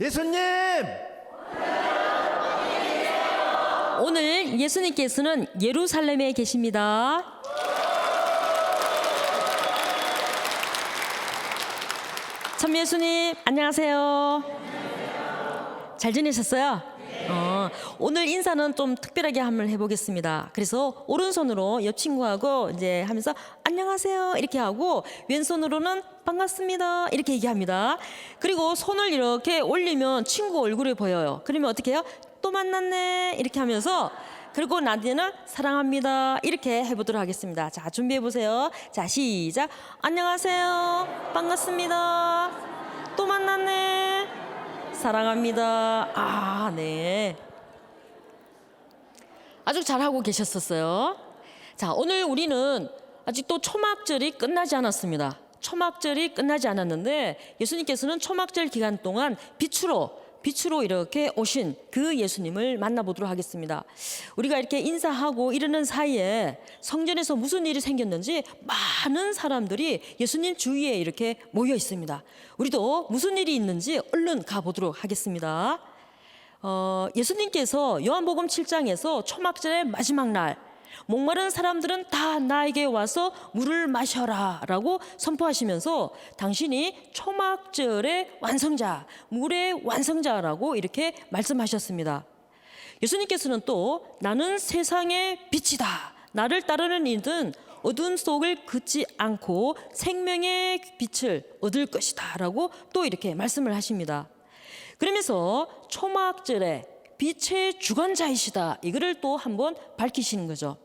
예수님! 오늘 예수님께서는 예루살렘에 계십니다. 참 예수님, 안녕하세요. 잘 지내셨어요? 오늘 인사는 좀 특별하게 한번 해보겠습니다. 그래서 오른손으로 옆 친구하고 이제 하면서 안녕하세요 이렇게 하고, 왼손으로는 반갑습니다 이렇게 얘기합니다. 그리고 손을 이렇게 올리면 친구 얼굴이 보여요. 그러면 어떻게 해요? 또 만났네 이렇게 하면서, 그리고 나한테는 사랑합니다 이렇게 해보도록 하겠습니다. 자, 준비해 보세요. 자, 시작. 안녕하세요, 반갑습니다, 또 만났네, 사랑합니다. 아, 네, 아주 잘하고 계셨었어요. 자, 오늘 우리는 아직도 초막절이 끝나지 않았습니다. 초막절이 끝나지 않았는데 예수님께서는 초막절 기간 동안 빛으로 이렇게 오신 그 예수님을 만나보도록 하겠습니다. 우리가 이렇게 인사하고 이러는 사이에 성전에서 무슨 일이 생겼는지 많은 사람들이 예수님 주위에 이렇게 모여 있습니다. 우리도 무슨 일이 있는지 얼른 가보도록 하겠습니다. 예수님께서 요한복음 7장에서 초막절의 마지막 날, 목마른 사람들은 다 나에게 와서 물을 마셔라 라고 선포하시면서 당신이 초막절의 완성자, 물의 완성자라고 이렇게 말씀하셨습니다. 예수님께서는 또 나는 세상의 빛이다, 나를 따르는 이들은 어두운 속을 긋지 않고 생명의 빛을 얻을 것이다 라고 또 이렇게 말씀을 하십니다. 그러면서 초막절의 빛의 주관자이시다, 이거를 또 한번 밝히시는 거죠.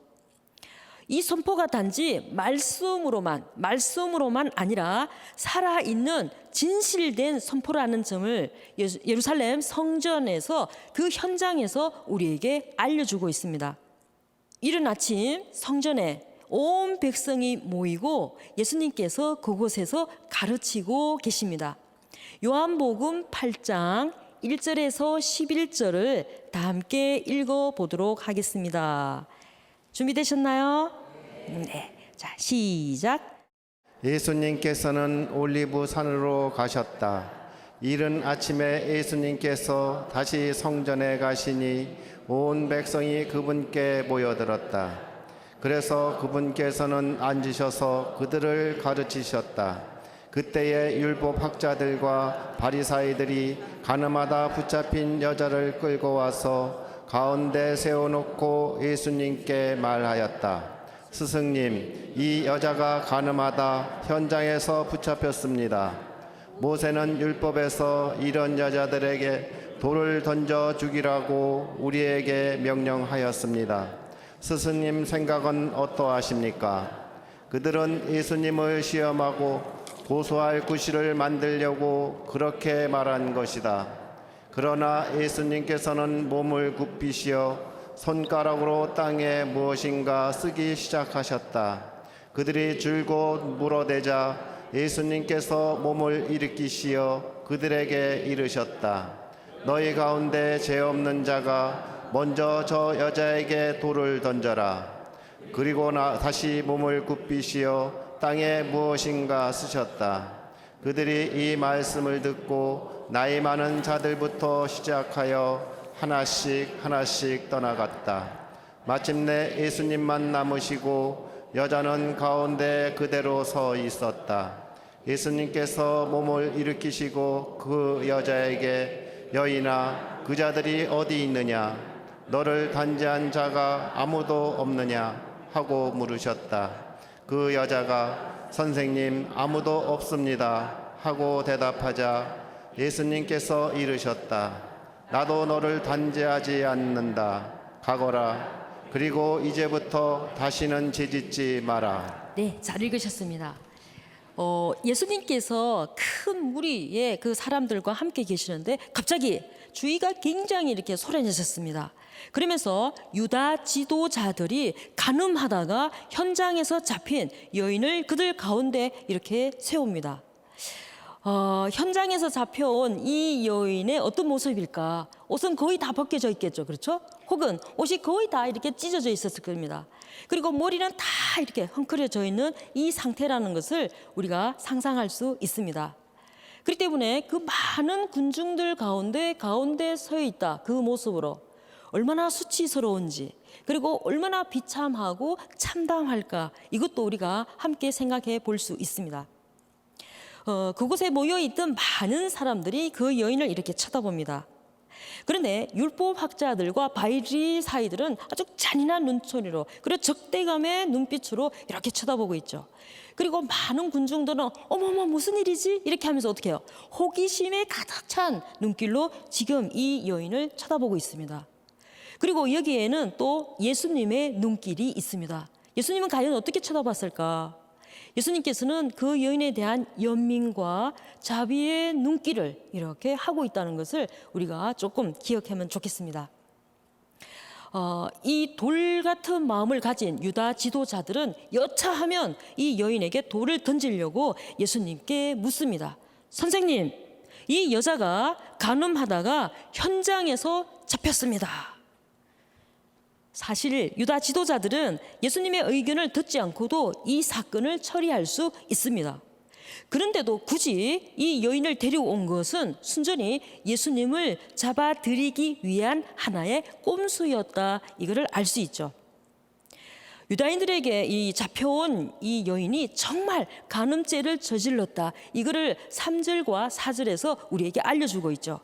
이 선포가 단지 말씀으로만 아니라 살아있는 진실된 선포라는 점을 예루살렘 성전에서 그 현장에서 우리에게 알려주고 있습니다. 이른 아침 성전에 온 백성이 모이고 예수님께서 그곳에서 가르치고 계십니다. 요한복음 8장 1절에서 11절을 다 함께 읽어보도록 하겠습니다. 준비되셨나요? 네. 자, 시작. 예수님께서는 올리브 산으로 가셨다. 이른 아침에 예수님께서 다시 성전에 가시니 온 백성이 그분께 모여들었다. 그래서 그분께서는 앉으셔서 그들을 가르치셨다. 그때에 율법 학자들과 바리사이들이 가늠하다 붙잡힌 여자를 끌고 와서 가운데 세워놓고 예수님께 말하였다. 스승님, 이 여자가 가늠하다 현장에서 붙잡혔습니다. 모세는 율법에서 이런 여자들에게 돌을 던져 죽이라고 우리에게 명령하였습니다. 스승님 생각은 어떠하십니까? 그들은 예수님을 시험하고 고소할 구실을 만들려고 그렇게 말한 것이다. 그러나 예수님께서는 몸을 굽히시어 손가락으로 땅에 무엇인가 쓰기 시작하셨다. 그들이 줄곧 물어대자 예수님께서 몸을 일으키시어 그들에게 이르셨다. 너희 가운데 죄 없는 자가 먼저 저 여자에게 돌을 던져라. 그리고 다시 몸을 굽히시어 땅에 무엇인가 쓰셨다. 그들이 이 말씀을 듣고 나이 많은 자들부터 시작하여 하나씩 떠나갔다. 마침내 예수님만 남으시고 여자는 가운데 그대로 서 있었다. 예수님께서 몸을 일으키시고 그 여자에게 여인아, 그 자들이 어디 있느냐? 너를 단죄한 자가 아무도 없느냐? 하고 물으셨다. 그 여자가 선생님, 아무도 없습니다 하고 대답하자 예수님께서 이르셨다. 나도 너를 단죄하지 않는다. 가거라. 그리고 이제부터 다시는 죄짓지 마라. 네, 잘 읽으셨습니다. 예수님께서 큰 무리의 그 사람들과 함께 계시는데 갑자기 주위가 굉장히 이렇게 소란해졌습니다. 그러면서 유다 지도자들이 간음하다가 현장에서 잡힌 여인을 그들 가운데 이렇게 세웁니다. 현장에서 잡혀온 이 여인의 어떤 모습일까? 옷은 거의 다 벗겨져 있겠죠, 그렇죠? 혹은 옷이 거의 다 이렇게 찢어져 있었을 겁니다. 그리고 머리는 다 이렇게 헝클어져 있는 이 상태라는 것을 우리가 상상할 수 있습니다. 그렇기 때문에 그 많은 군중들 가운데 서 있다. 그 모습으로 얼마나 수치스러운지, 그리고 얼마나 비참하고 참담할까, 이것도 우리가 함께 생각해 볼 수 있습니다. 그곳에 모여있던 많은 사람들이 그 여인을 이렇게 쳐다봅니다. 그런데 율법학자들과 바리사이들은 아주 잔인한 눈초리로, 그리고 적대감의 눈빛으로 이렇게 쳐다보고 있죠. 그리고 많은 군중들은 어머머 무슨 일이지? 이렇게 하면서 어떻게 해요? 호기심에 가득 찬 눈길로 지금 이 여인을 쳐다보고 있습니다. 그리고 여기에는 또 예수님의 눈길이 있습니다. 예수님은 과연 어떻게 쳐다봤을까? 예수님께서는 그 여인에 대한 연민과 자비의 눈길을 이렇게 하고 있다는 것을 우리가 조금 기억하면 좋겠습니다. 이 돌 같은 마음을 가진 유다 지도자들은 여차하면 이 여인에게 돌을 던지려고 예수님께 묻습니다. 선생님, 이 여자가 간음하다가 현장에서 잡혔습니다. 사실 유다 지도자들은 예수님의 의견을 듣지 않고도 이 사건을 처리할 수 있습니다. 그런데도 굳이 이 여인을 데려온 것은 순전히 예수님을 잡아들이기 위한 하나의 꼼수였다, 이거를 알 수 있죠. 유다인들에게 이 잡혀온 이 여인이 정말 간음죄를 저질렀다, 이거를 3절과 4절에서 우리에게 알려주고 있죠.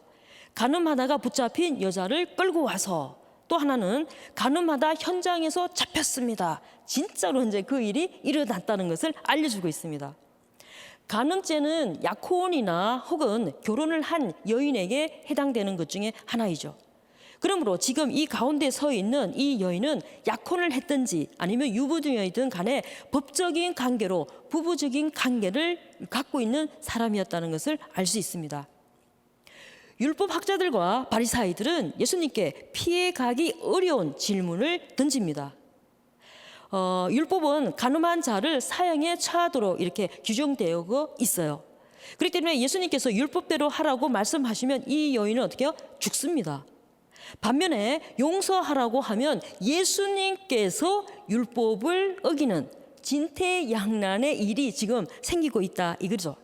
간음하다가 붙잡힌 여자를 끌고 와서, 또 하나는 간음하다 현장에서 잡혔습니다. 진짜로 이제 그 일이 일어났다는 것을 알려주고 있습니다. 간음죄는 약혼이나 혹은 결혼을 한 여인에게 해당되는 것 중에 하나이죠. 그러므로 지금 이 가운데 서 있는 이 여인은 약혼을 했든지 아니면 유부녀이든 간에 법적인 관계로 부부적인 관계를 갖고 있는 사람이었다는 것을 알 수 있습니다. 율법학자들과 바리사이들은 예수님께 피해가기 어려운 질문을 던집니다. 율법은 간음한 자를 사형에 처하도록 이렇게 규정되어 있어요. 그렇기 때문에 예수님께서 율법대로 하라고 말씀하시면 이 여인은 어떻게 해요? 죽습니다. 반면에 용서하라고 하면 예수님께서 율법을 어기는 진퇴양난의 일이 지금 생기고 있다, 이거죠.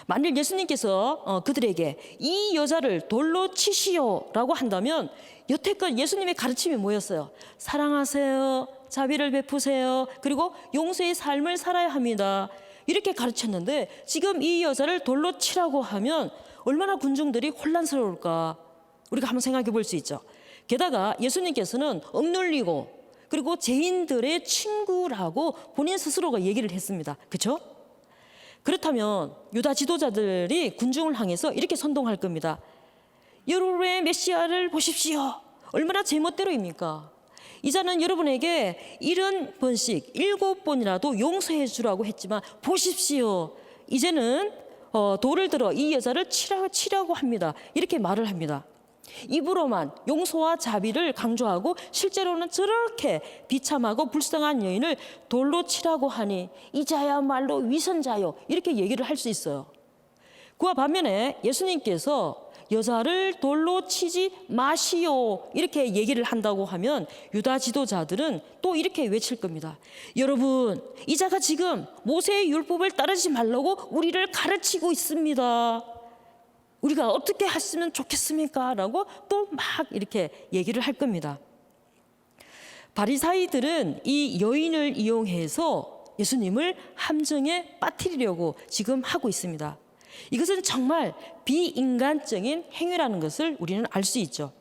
만일 예수님께서 그들에게 이 여자를 돌로 치시오라고 한다면 여태껏 예수님의 가르침이 뭐였어요? 사랑하세요, 자비를 베푸세요, 그리고 용서의 삶을 살아야 합니다, 이렇게 가르쳤는데 지금 이 여자를 돌로 치라고 하면 얼마나 군중들이 혼란스러울까, 우리가 한번 생각해 볼 수 있죠. 게다가 예수님께서는 억눌리고 그리고 죄인들의 친구라고 본인 스스로가 얘기를 했습니다. 그렇죠? 그렇다면 유다 지도자들이 군중을 향해서 이렇게 선동할 겁니다. 여러분의 메시아를 보십시오. 얼마나 제멋대로입니까? 이자는 여러분에게 70번씩 7번이라도 용서해 주라고 했지만 보십시오, 이제는 돌을 들어 이 여자를 치라고 합니다, 이렇게 말을 합니다. 입으로만 용서와 자비를 강조하고 실제로는 저렇게 비참하고 불쌍한 여인을 돌로 치라고 하니 이자야말로 위선자요, 이렇게 얘기를 할 수 있어요. 그와 반면에 예수님께서 여자를 돌로 치지 마시오 이렇게 얘기를 한다고 하면 유다 지도자들은 또 이렇게 외칠 겁니다. 여러분, 이자가 지금 모세의 율법을 따르지 말라고 우리를 가르치고 있습니다. 우리가 어떻게 했으면 좋겠습니까? 라고 또 막 이렇게 얘기를 할 겁니다. 바리사이들은 이 여인을 이용해서 예수님을 함정에 빠뜨리려고 지금 하고 있습니다. 이것은 정말 비인간적인 행위라는 것을 우리는 알 수 있죠.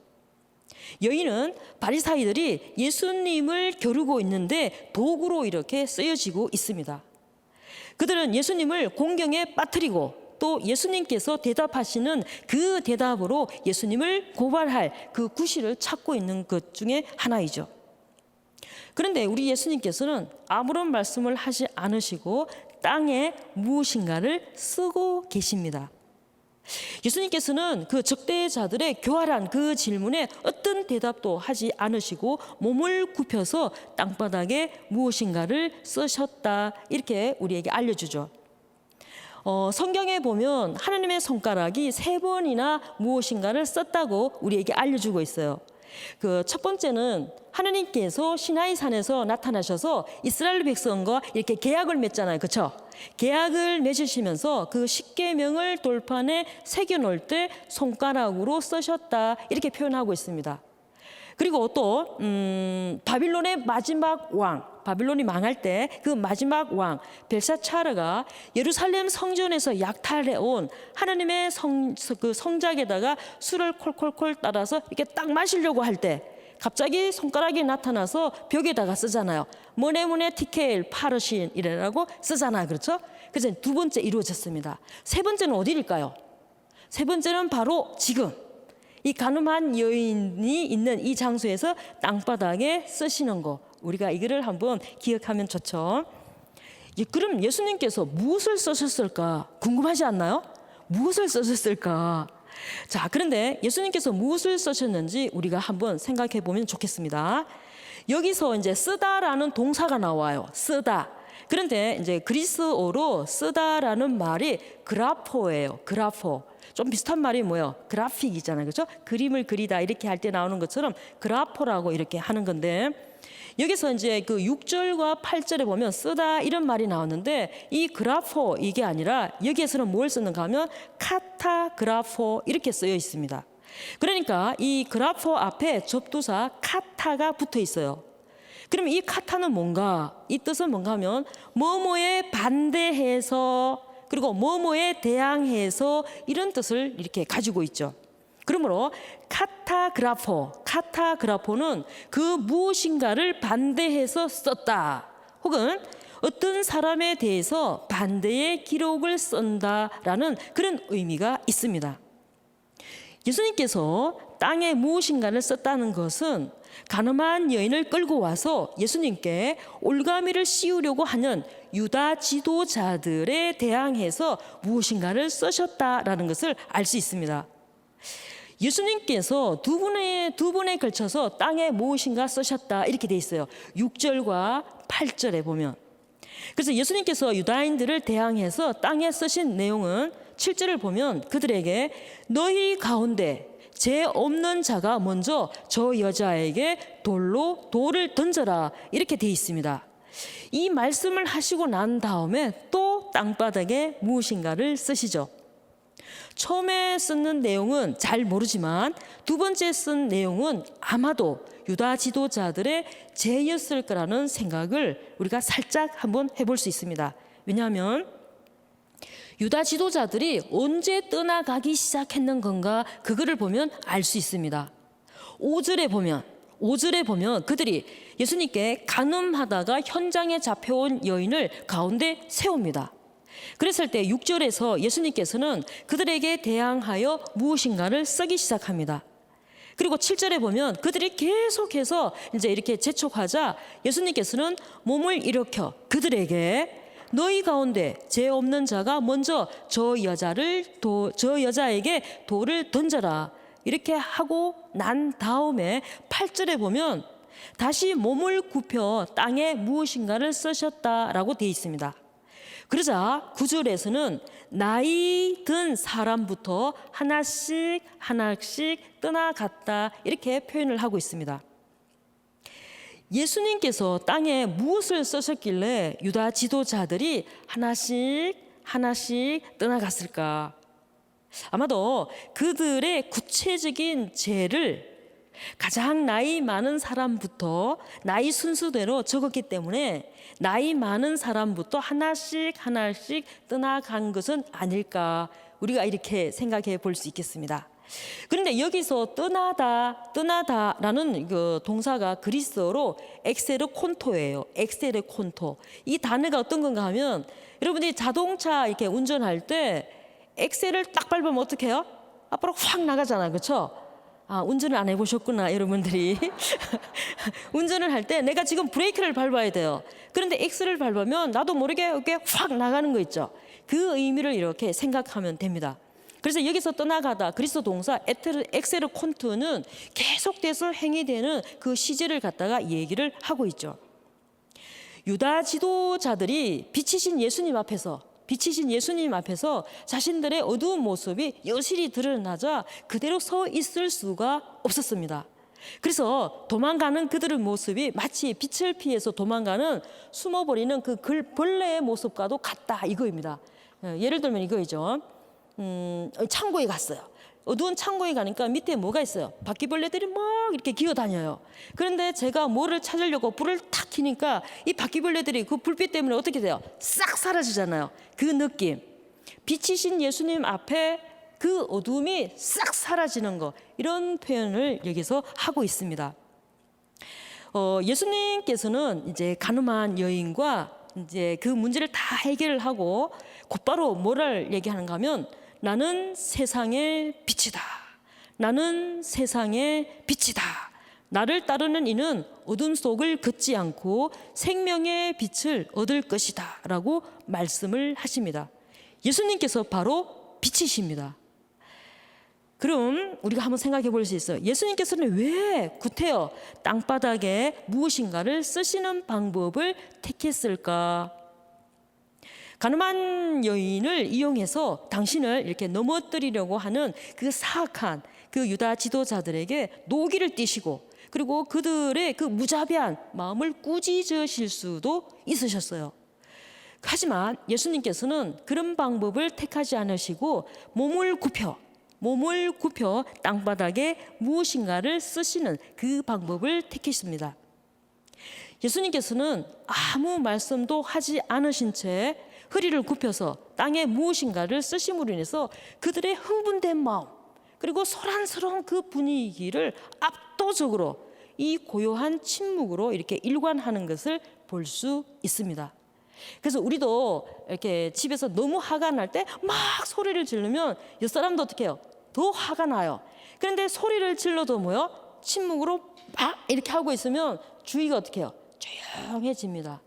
여인은 바리사이들이 예수님을 겨루고 있는데 도구로 이렇게 쓰여지고 있습니다. 그들은 예수님을 공경에 빠뜨리고 또 예수님께서 대답하시는 그 대답으로 예수님을 고발할 그 구실을 찾고 있는 것 중에 하나이죠. 그런데 우리 예수님께서는 아무런 말씀을 하지 않으시고 땅에 무엇인가를 쓰고 계십니다. 예수님께서는 그 적대자들의 교활한 그 질문에 어떤 대답도 하지 않으시고 몸을 굽혀서 땅바닥에 무엇인가를 쓰셨다, 이렇게 우리에게 알려주죠. 성경에 보면 하나님의 손가락이 3번이나 무엇인가를 썼다고 우리에게 알려주고 있어요. 그 첫 번째는 하느님께서 시나이 산에서 나타나셔서 이스라엘 백성과 이렇게 계약을 맺잖아요. 그렇죠? 계약을 맺으시면서 그 십계명을 돌판에 새겨 놓을 때 손가락으로 쓰셨다. 이렇게 표현하고 있습니다. 그리고 또 바빌론의 마지막 왕, 바빌론이 망할 때 그 마지막 왕 벨사차르가 예루살렘 성전에서 약탈해온 하나님의 그 성작에다가 술을 콜콜콜 따라서 이렇게 딱 마시려고 할 때 갑자기 손가락이 나타나서 벽에다가 쓰잖아요. 모네모네 티케일 파르신이라고 쓰잖아요. 그렇죠? 그래서 두 번째 이루어졌습니다. 세 번째는 어디일까요? 세 번째는 바로 지금 이 가늠한 여인이 있는 이 장소에서 땅바닥에 쓰시는 거, 우리가 이거를 한번 기억하면 좋죠. 그럼 예수님께서 무엇을 쓰셨을까 궁금하지 않나요? 무엇을 쓰셨을까? 자, 그런데 예수님께서 무엇을 쓰셨는지 우리가 한번 생각해 보면 좋겠습니다. 여기서 이제 쓰다라는 동사가 나와요. 쓰다. 그런데 이제 그리스어로 쓰다라는 말이 그라포예요. 그라포. 좀 비슷한 말이 뭐예요? 그래픽이잖아요. 그렇죠? 그림을 그리다 이렇게 할 때 나오는 것처럼 그라포라고 이렇게 하는 건데, 여기서 이제 그 6절과 8절에 보면 쓰다 이런 말이 나오는데, 이 그라포 이게 아니라 여기에서는 뭘 쓰는가 하면 카타그라포 이렇게 쓰여 있습니다. 그러니까 이 그라포 앞에 접두사 카타가 붙어 있어요. 그럼 이 카타는 뭔가? 이 뜻은 뭔가 하면 뭐뭐에 반대해서, 그리고 뭐뭐에 대항해서, 이런 뜻을 이렇게 가지고 있죠. 그러므로 카타그라포는 그 무엇인가를 반대해서 썼다, 혹은 어떤 사람에 대해서 반대의 기록을 쓴다라는 그런 의미가 있습니다. 예수님께서 땅에 무엇인가를 썼다는 것은 가늠한 여인을 끌고 와서 예수님께 올가미를 씌우려고 하는 유다 지도자들에 대항해서 무엇인가를 쓰셨다라는 것을 알 수 있습니다. 예수님께서 두 분에 걸쳐서 땅에 무엇인가 쓰셨다 이렇게 돼 있어요. 6절과 8절에 보면. 그래서 예수님께서 유다인들을 대항해서 땅에 쓰신 내용은 7절을 보면 그들에게 너희 가운데 죄 없는 자가 먼저 저 여자에게 돌을 던져라 이렇게 돼 있습니다. 이 말씀을 하시고 난 다음에 또 땅바닥에 무엇인가를 쓰시죠. 처음에 쓰는 내용은 잘 모르지만 두 번째 쓴 내용은 아마도 유다 지도자들의 죄였을 거라는 생각을 우리가 살짝 한번 해볼 수 있습니다. 왜냐하면 유다 지도자들이 언제 떠나가기 시작했는 건가, 그거를 보면 알 수 있습니다. 5절에 보면 그들이 예수님께 간음하다가 현장에 잡혀온 여인을 가운데 세웁니다. 그랬을 때 6절에서 예수님께서는 그들에게 대항하여 무엇인가를 쓰기 시작합니다. 그리고 7절에 보면 그들이 계속해서 이제 이렇게 재촉하자 예수님께서는 몸을 일으켜 그들에게 너희 가운데 죄 없는 자가 먼저 저 여자에게 돌을 던져라 이렇게 하고 난 다음에 8절에 보면 다시 몸을 굽혀 땅에 무엇인가를 쓰셨다라고 되어 있습니다. 그러자 9절에서는 나이 든 사람부터 하나씩 떠나갔다 이렇게 표현을 하고 있습니다. 예수님께서 땅에 무엇을 쓰셨길래 유다 지도자들이 하나씩 떠나갔을까? 아마도 그들의 구체적인 죄를 가장 나이 많은 사람부터 나이 순서대로 적었기 때문에 나이 많은 사람부터 하나씩 떠나간 것은 아닐까, 우리가 이렇게 생각해 볼 수 있겠습니다. 그런데 여기서 떠나다라는 그 동사가 그리스어로 엑세르콘토예요. 엑세르콘토. 이 단어가 어떤 건가 하면 여러분들이 자동차 이렇게 운전할 때 엑셀을 딱 밟으면 어떻게 해요? 앞으로 확 나가잖아요. 그렇죠? 아, 운전을 안 해보셨구나, 여러분들이. 운전을 할 때 내가 지금 브레이크를 밟아야 돼요. 그런데 엑셀을 밟으면 나도 모르게 이렇게 확 나가는 거 있죠. 그 의미를 이렇게 생각하면 됩니다. 그래서 여기서 떠나가다 그리스도 동사 엑세르콘트는 계속돼서 행위되는 그 시제를 갖다가 얘기를 하고 있죠. 유다 지도자들이 비치신 예수님 앞에서 자신들의 어두운 모습이 여실히 드러나자 그대로 서 있을 수가 없었습니다. 그래서 도망가는 그들의 모습이 마치 빛을 피해서 도망가는 숨어버리는 그 벌레의 모습과도 같다 이거입니다. 예를 들면 이거이죠. 창고에 갔어요. 어두운 창고에 가니까 밑에 뭐가 있어요? 바퀴벌레들이 막 이렇게 기어다녀요. 그런데 제가 뭐를 찾으려고 불을 탁 켜니까 이 바퀴벌레들이 그 불빛 때문에 어떻게 돼요? 싹 사라지잖아요. 그 느낌. 빛이신 예수님 앞에 그 어둠이 싹 사라지는 거, 이런 표현을 여기서 하고 있습니다. 예수님께서는 이제 가늠한 여인과 이제 그 문제를 다 해결을 하고 곧바로 뭐를 얘기하는가 하면, 나는 세상의 빛이다. 나는 세상의 빛이다. 나를 따르는 이는 어둠 속을 걷지 않고 생명의 빛을 얻을 것이다 라고 말씀을 하십니다. 예수님께서 바로 빛이십니다. 그럼 우리가 한번 생각해 볼 수 있어요. 예수님께서는 왜 구태여 땅바닥에 무엇인가를 쓰시는 방법을 택했을까? 가늠한 여인을 이용해서 당신을 이렇게 넘어뜨리려고 하는 그 사악한 그 유다 지도자들에게 노기를 띠시고, 그리고 그들의 그 무자비한 마음을 꾸짖으실 수도 있으셨어요. 하지만 예수님께서는 그런 방법을 택하지 않으시고 몸을 굽혀 땅바닥에 무엇인가를 쓰시는 그 방법을 택했습니다. 예수님께서는 아무 말씀도 하지 않으신 채 허리를 굽혀서 땅에 무엇인가를 쓰심으로 인해서 그들의 흥분된 마음, 그리고 소란스러운 그 분위기를 압도적으로 이 고요한 침묵으로 이렇게 일관하는 것을 볼 수 있습니다. 그래서 우리도 이렇게 집에서 너무 화가 날 때 막 소리를 지르면 옆사람도 어떻게 해요? 더 화가 나요. 그런데 소리를 질러도 뭐요? 침묵으로 막 이렇게 하고 있으면 주위가 어떻게 해요? 조용해집니다.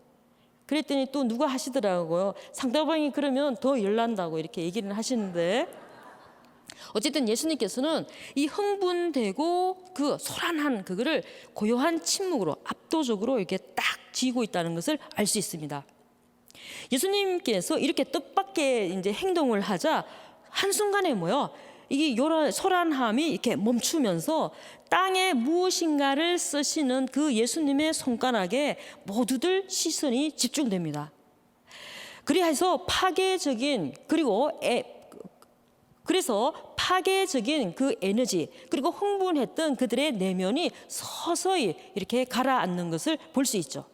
그랬더니 또 누가 하시더라고요. 상대방이 그러면 더 열난다고 이렇게 얘기를 하시는데, 어쨌든 예수님께서는 이 흥분되고 그 소란한 그거를 고요한 침묵으로 압도적으로 이렇게 딱 쥐고 있다는 것을 알 수 있습니다. 예수님께서 이렇게 뜻밖의 이제 행동을 하자 한순간에 뭐요? 이 소란함이 이렇게 멈추면서 땅에 무엇인가를 쓰시는 그 예수님의 손가락에 모두들 시선이 집중됩니다. 그래서 파괴적인 그 에너지, 그리고 흥분했던 그들의 내면이 서서히 이렇게 가라앉는 것을 볼 수 있죠.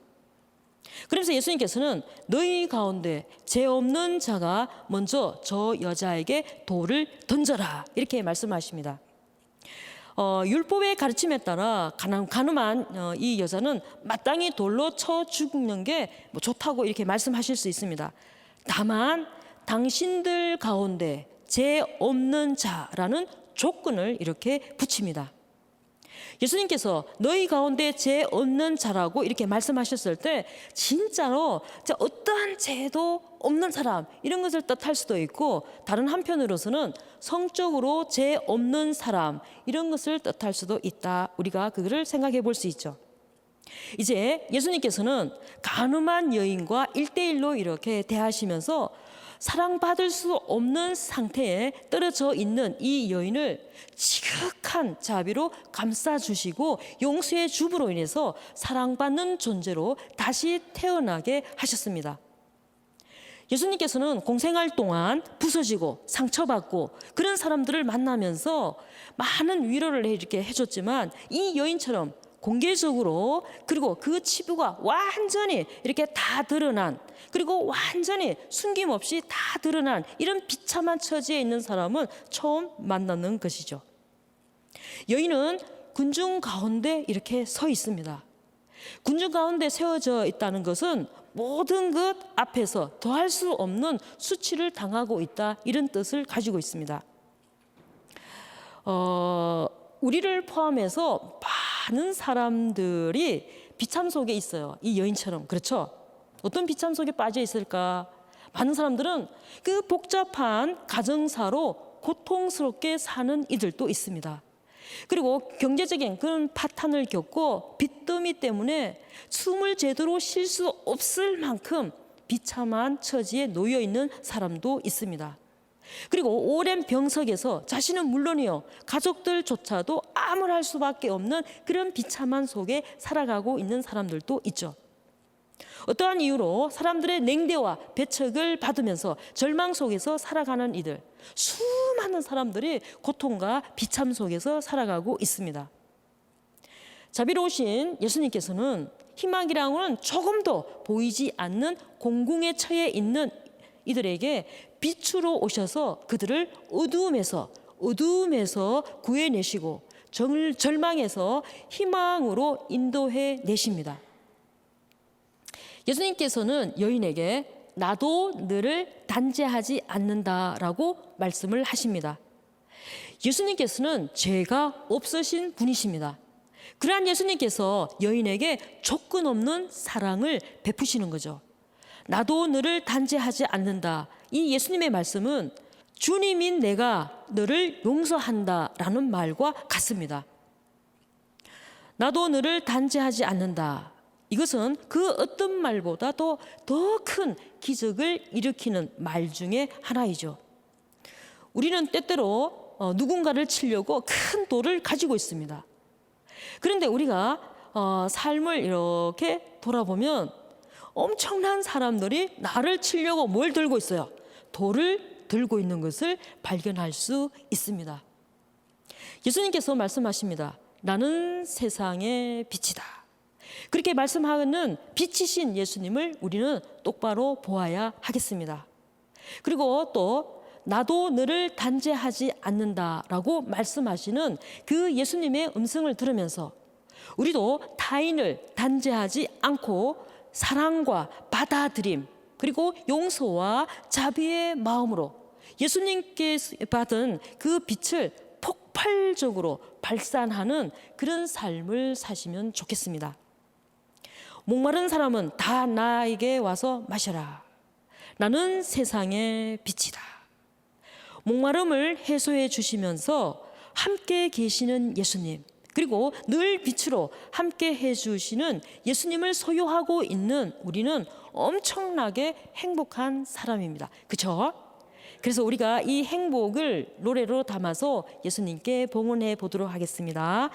그러면서 예수님께서는 너희 가운데 죄 없는 자가 먼저 저 여자에게 돌을 던져라 이렇게 말씀하십니다. 율법의 가르침에 따라 가늠한 이 여자는 마땅히 돌로 쳐 죽는 게 뭐 좋다고 이렇게 말씀하실 수 있습니다. 다만 당신들 가운데 죄 없는 자라는 조건을 이렇게 붙입니다. 예수님께서 너희 가운데 죄 없는 자라고 이렇게 말씀하셨을 때 진짜로 어떠한 죄도 없는 사람 이런 것을 뜻할 수도 있고, 다른 한편으로서는 성적으로 죄 없는 사람 이런 것을 뜻할 수도 있다. 우리가 그거를 생각해 볼 수 있죠. 이제 예수님께서는 가늠한 여인과 1대1로 이렇게 대하시면서 사랑받을 수 없는 상태에 떨어져 있는 이 여인을 지극한 자비로 감싸주시고 용서의 주부로 인해서 사랑받는 존재로 다시 태어나게 하셨습니다. 예수님께서는 공생활 동안 부서지고 상처받고 그런 사람들을 만나면서 많은 위로를 이렇게 해줬지만, 이 여인처럼 공개적으로 그리고 그 치부가 완전히 이렇게 다 드러난, 그리고 완전히 숨김없이 다 드러난 이런 비참한 처지에 있는 사람은 처음 만나는 것이죠. 여인은 군중 가운데 이렇게 서 있습니다. 군중 가운데 세워져 있다는 것은 모든 것 앞에서 더할 수 없는 수치를 당하고 있다, 이런 뜻을 가지고 있습니다. 우리를 포함해서 많은 사람들이 비참 속에 있어요. 이 여인처럼. 그렇죠? 어떤 비참 속에 빠져 있을까? 많은 사람들은 그 복잡한 가정사로 고통스럽게 사는 이들도 있습니다. 그리고 경제적인 그런 파탄을 겪고 빚더미 때문에 숨을 제대로 쉴 수 없을 만큼 비참한 처지에 놓여 있는 사람도 있습니다. 그리고 오랜 병석에서 자신은 물론이요 가족들조차도 암울할 수밖에 없는 그런 비참한 속에 살아가고 있는 사람들도 있죠. 어떠한 이유로 사람들의 냉대와 배척을 받으면서 절망 속에서 살아가는 이들, 수많은 사람들이 고통과 비참 속에서 살아가고 있습니다. 자비로우신 예수님께서는 희망이랑은 조금도 보이지 않는 공궁에 처해 있는 이들에게 빛으로 오셔서 그들을 어두움에서 구해내시고 절망에서 희망으로 인도해 내십니다. 예수님께서는 여인에게 나도 너를 단죄하지 않는다라고 말씀을 하십니다. 예수님께서는 죄가 없으신 분이십니다. 그러한 예수님께서 여인에게 조건 없는 사랑을 베푸시는 거죠. 나도 너를 단죄하지 않는다. 이 예수님의 말씀은 주님인 내가 너를 용서한다라는 말과 같습니다. 나도 너를 단죄하지 않는다. 이것은 그 어떤 말보다도 더 큰 기적을 일으키는 말 중에 하나이죠. 우리는 때때로 누군가를 치려고 큰 돌을 가지고 있습니다. 그런데 우리가 삶을 이렇게 돌아보면 엄청난 사람들이 나를 치려고 뭘 들고 있어요? 돌을 들고 있는 것을 발견할 수 있습니다. 예수님께서 말씀하십니다. 나는 세상의 빛이다. 그렇게 말씀하는 빛이신 예수님을 우리는 똑바로 보아야 하겠습니다. 그리고 또 나도 너를 단죄하지 않는다라고 말씀하시는 그 예수님의 음성을 들으면서 우리도 타인을 단죄하지 않고 사랑과 받아들임 그리고 용서와 자비의 마음으로 예수님께 받은 그 빛을 폭발적으로 발산하는 그런 삶을 사시면 좋겠습니다. 목마른 사람은 다 나에게 와서 마셔라. 나는 세상의 빛이다. 목마름을 해소해 주시면서 함께 계시는 예수님, 그리고 늘 빛으로 함께 해주시는 예수님을 소유하고 있는 우리는 엄청나게 행복한 사람입니다. 그렇죠? 그래서 우리가 이 행복을 노래로 담아서 예수님께 봉헌해 보도록 하겠습니다.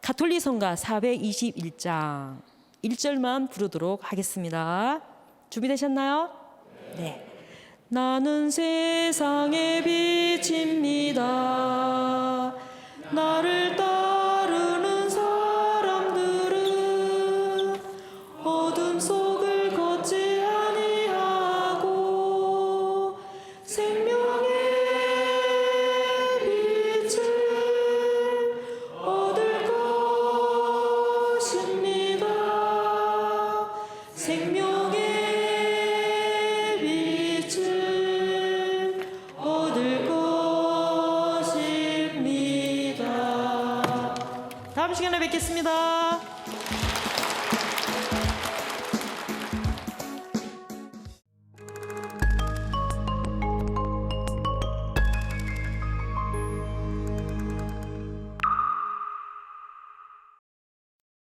가톨릭 성가 421장 1절만 부르도록 하겠습니다. 준비되셨나요? 네. 나는 세상의 빛입니다. 나를 따르는 사람들은 어둠 속을 걷지 아니하고 생명의 빛을 얻을 것입니다. 생명의 빛을 얻을 것입니다. 다음 시간에 뵙겠습니다.